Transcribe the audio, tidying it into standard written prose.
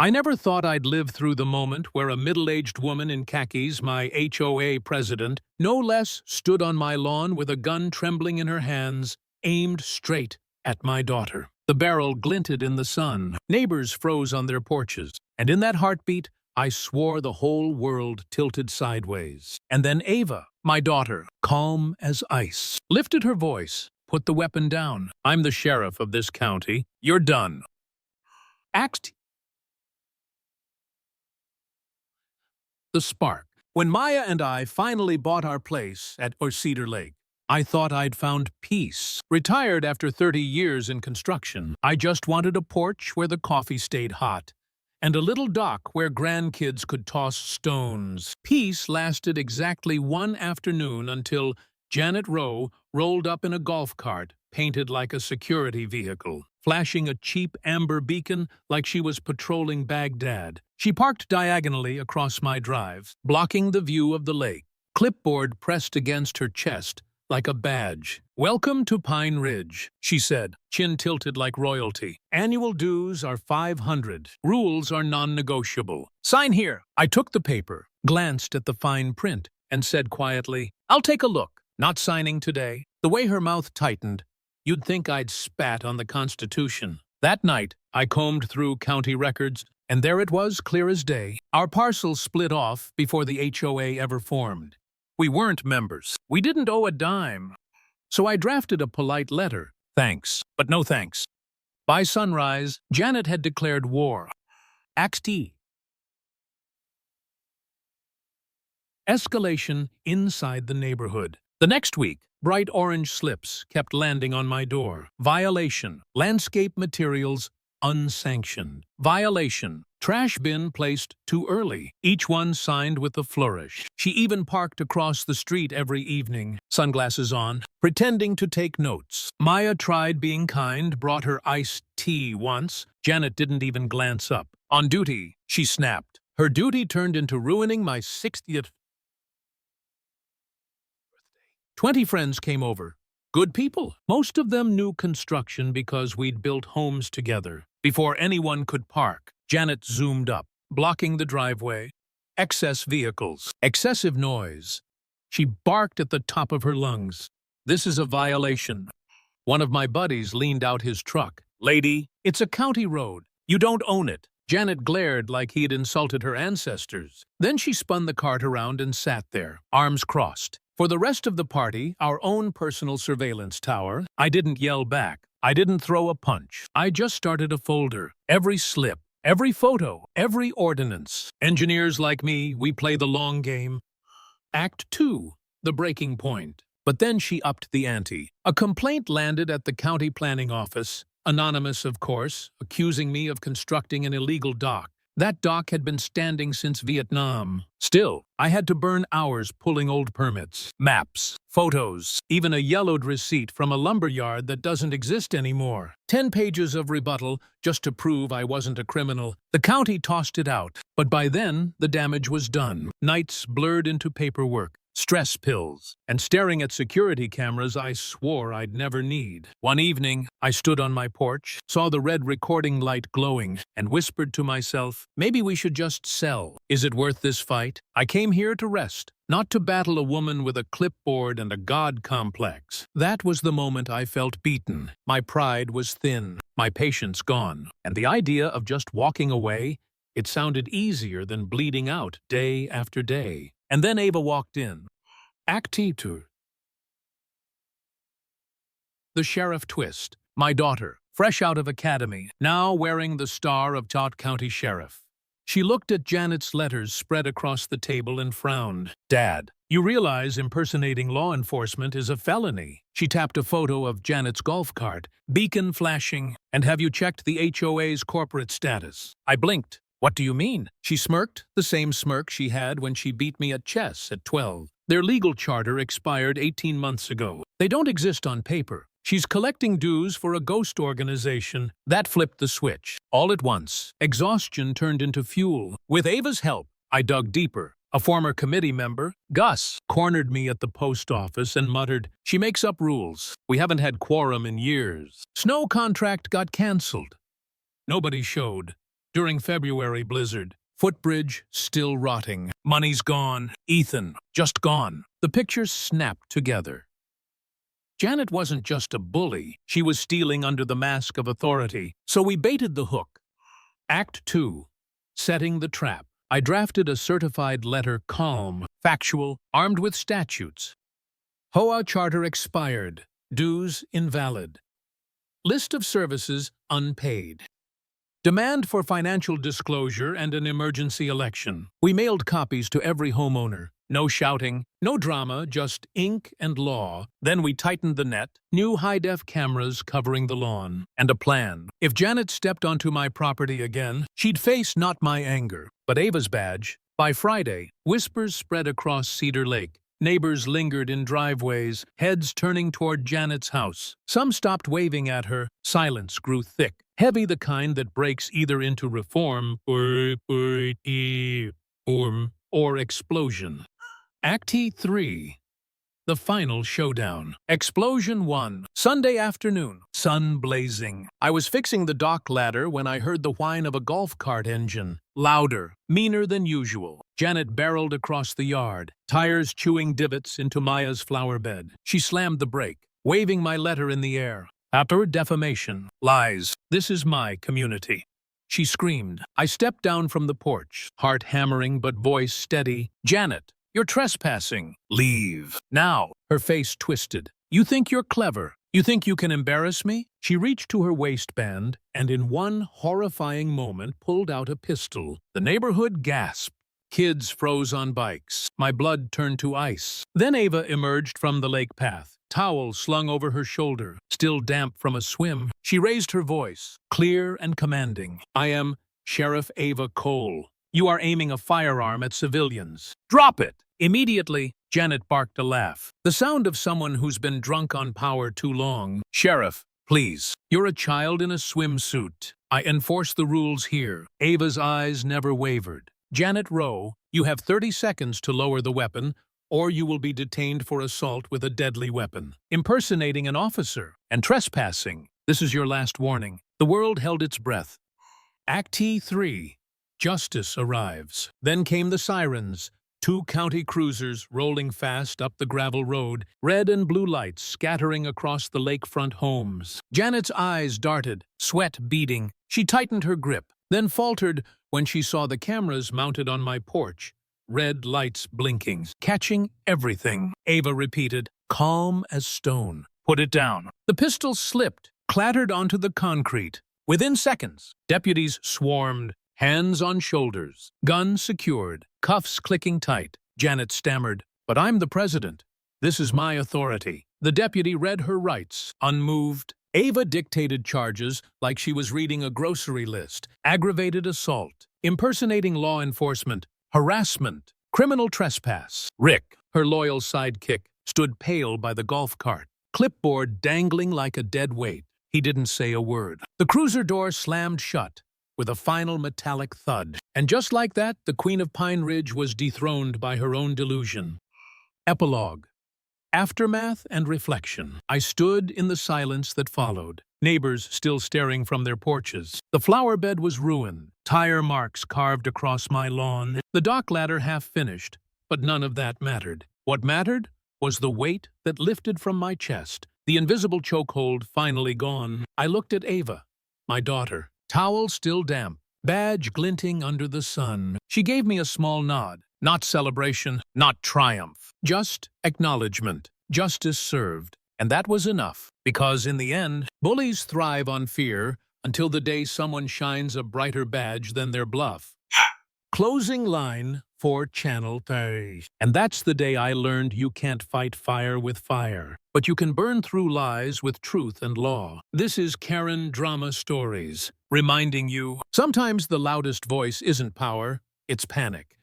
I never thought I'd live through the moment where a middle-aged woman in khakis, my HOA president, no less, stood on my lawn with a gun trembling in her hands, aimed straight at my daughter. The barrel glinted in the sun. Neighbors froze on their porches, and in that heartbeat, I swore the whole world tilted sideways. And then Ava, my daughter, calm as ice, lifted her voice, put the weapon down. "I'm the sheriff of this county. You're done." Act the spark. When Maya and I finally bought our place at Cedar Lake, I thought I'd found peace. Retired after 30 years in construction, I just wanted a porch where the coffee stayed hot, and a little dock where grandkids could toss stones. Peace lasted exactly one afternoon until Janet Rowe rolled up in a golf cart, painted like a security vehicle, flashing a cheap amber beacon like she was patrolling Baghdad. She parked diagonally across my drive, blocking the view of the lake, clipboard pressed against her chest like a badge. "Welcome to Pine Ridge," she said, chin tilted like royalty. "Annual dues are $500. Rules are non-negotiable. Sign here." I took the paper, glanced at the fine print, and said quietly, "I'll take a look." Not signing today. The way her mouth tightened, you'd think I'd spat on the Constitution. That night, I combed through county records, and there it was, clear as day. Our parcel split off before the HOA ever formed. We weren't members. We didn't owe a dime. So I drafted a polite letter. Thanks, but no thanks. By sunrise, Janet had declared war. Act T. Escalation inside the neighborhood. The next week, bright orange slips kept landing on my door. Violation. Landscape materials unsanctioned. Violation. Trash bin placed too early. Each one signed with a flourish. She even parked across the street every evening, sunglasses on, pretending to take notes. Maya tried being kind, brought her iced tea once. Janet didn't even glance up. On duty, she snapped. Her duty turned into ruining my 60th. 20 friends came over. Good people. Most of them knew construction because we'd built homes together. Before anyone could park, Janet zoomed up, blocking the driveway. Excess vehicles. Excessive noise. She barked at the top of her lungs. "This is a violation." One of my buddies leaned out his truck. "Lady, it's a county road. You don't own it." Janet glared like he'd insulted her ancestors. Then she spun the cart around and sat there, arms crossed. For the rest of the party, our own personal surveillance tower, I didn't yell back. I didn't throw a punch. I just started a folder. Every slip, every photo, every ordinance. Engineers like me, we play the long game. Act 2, the breaking point. But then she upped the ante. A complaint landed at the county planning office, anonymous of course, accusing me of constructing an illegal dock. That dock had been standing since Vietnam. Still, I had to burn hours pulling old permits, maps, photos, even a yellowed receipt from a lumberyard that doesn't exist anymore. 10 pages of rebuttal just to prove I wasn't a criminal. The county tossed it out, but by then, the damage was done. Nights blurred into paperwork, stress pills, and staring at security cameras I swore I'd never need. One evening, I stood on my porch, saw the red recording light glowing, and whispered to myself, maybe we should just sell. Is it worth this fight? I came here to rest, not to battle a woman with a clipboard and a god complex. That was the moment I felt beaten. My pride was thin, my patience gone, and the idea of just walking away, it sounded easier than bleeding out day after day. And then Ava walked in. Act 2. The sheriff twist. My daughter, fresh out of academy, now wearing the star of Tot County Sheriff. She looked at Janet's letters spread across the table and frowned. "Dad, you realize impersonating law enforcement is a felony." She tapped a photo of Janet's golf cart, beacon flashing. "And have you checked the HOA's corporate status?" I blinked. "What do you mean?" She smirked, the same smirk she had when she beat me at chess at 12. "Their legal charter expired 18 months ago. They don't exist on paper. She's collecting dues for a ghost organization." That flipped the switch. All at once, exhaustion turned into fuel. With Ava's help, I dug deeper. A former committee member, Gus, cornered me at the post office and muttered, "She makes up rules. We haven't had quorum in years." Snow contract got canceled. Nobody showed. During February blizzard. Footbridge still rotting. Money's gone. Ethan, just gone. The pictures snapped together. Janet wasn't just a bully. She was stealing under the mask of authority. So we baited the hook. Act 2. Setting the trap. I drafted a certified letter calm, factual, armed with statutes. HOA charter expired. Dues invalid. List of services unpaid. Demand for financial disclosure and an emergency election. We mailed copies to every homeowner. No shouting, no drama, just ink and law. Then we tightened the net, new high-def cameras covering the lawn, and a plan. If Janet stepped onto my property again, she'd face not my anger, but Ava's badge. By Friday, whispers spread across Cedar Lake. Neighbors lingered in driveways, heads turning toward Janet's house. Some stopped waving at her. Silence grew thick, heavy, the kind that breaks either into reform or explosion. Act 3. The final showdown. Explosion 1. Sunday afternoon. Sun blazing. I was fixing the dock ladder when I heard the whine of a golf cart engine. Louder, meaner than usual. Janet barreled across the yard, tires chewing divots into Maya's flower bed. She slammed the brake, waving my letter in the air. After defamation. Lies. This is my community. She screamed. I stepped down from the porch, heart hammering but voice steady. Janet, you're trespassing. Leave. Now. Her face twisted. You think you're clever? You think you can embarrass me? She reached to her waistband and in one horrifying moment pulled out a pistol. The neighborhood gasped. Kids froze on bikes. My blood turned to ice. Then Ava emerged from the lake path, towel slung over her shoulder, still damp from a swim. She raised her voice, clear and commanding. I am Sheriff Ava Cole. You are aiming a firearm at civilians. Drop it! Immediately, Janet barked a laugh. The sound of someone who's been drunk on power too long. Sheriff, please. You're a child in a swimsuit. I enforce the rules here. Ava's eyes never wavered. Janet Rowe, you have 30 seconds to lower the weapon, or you will be detained for assault with a deadly weapon, impersonating an officer, and trespassing. This is your last warning. The world held its breath. Act 3. Justice arrives. Then came the sirens. 2 county cruisers rolling fast up the gravel road, red and blue lights scattering across the lakefront homes. Janet's eyes darted, sweat beading. She tightened her grip, then faltered when she saw the cameras mounted on my porch, red lights blinking, catching everything. Ava repeated, calm as stone. Put it down. The pistol slipped, clattered onto the concrete. Within seconds, deputies swarmed, hands on shoulders, guns secured, cuffs clicking tight. Janet stammered, but I'm the president. This is my authority. The deputy read her rights, unmoved. Ava dictated charges like she was reading a grocery list. Aggravated assault, impersonating law enforcement, harassment, criminal trespass. Rick, her loyal sidekick, stood pale by the golf cart, clipboard dangling like a dead weight. He didn't say a word. The cruiser door slammed shut with a final metallic thud. And just like that, the Queen of Pine Ridge was dethroned by her own delusion. Epilogue. Aftermath and reflection. I stood in the silence that followed, neighbors still staring from their porches. The flower bed was ruined, tire marks carved across my lawn, the dock ladder half finished, but none of that mattered. What mattered was the weight that lifted from my chest, the invisible chokehold finally gone. I looked at Ava, my daughter, towel still damp, badge glinting under the sun. She gave me a small nod. Not celebration, not triumph, just acknowledgement. Justice served. And that was enough, because in the end, bullies thrive on fear until the day someone shines a brighter badge than their bluff. Closing line for Channel 3. And that's the day I learned you can't fight fire with fire, but you can burn through lies with truth and law. This is Karen Drama Stories, reminding you, sometimes the loudest voice isn't power, it's panic.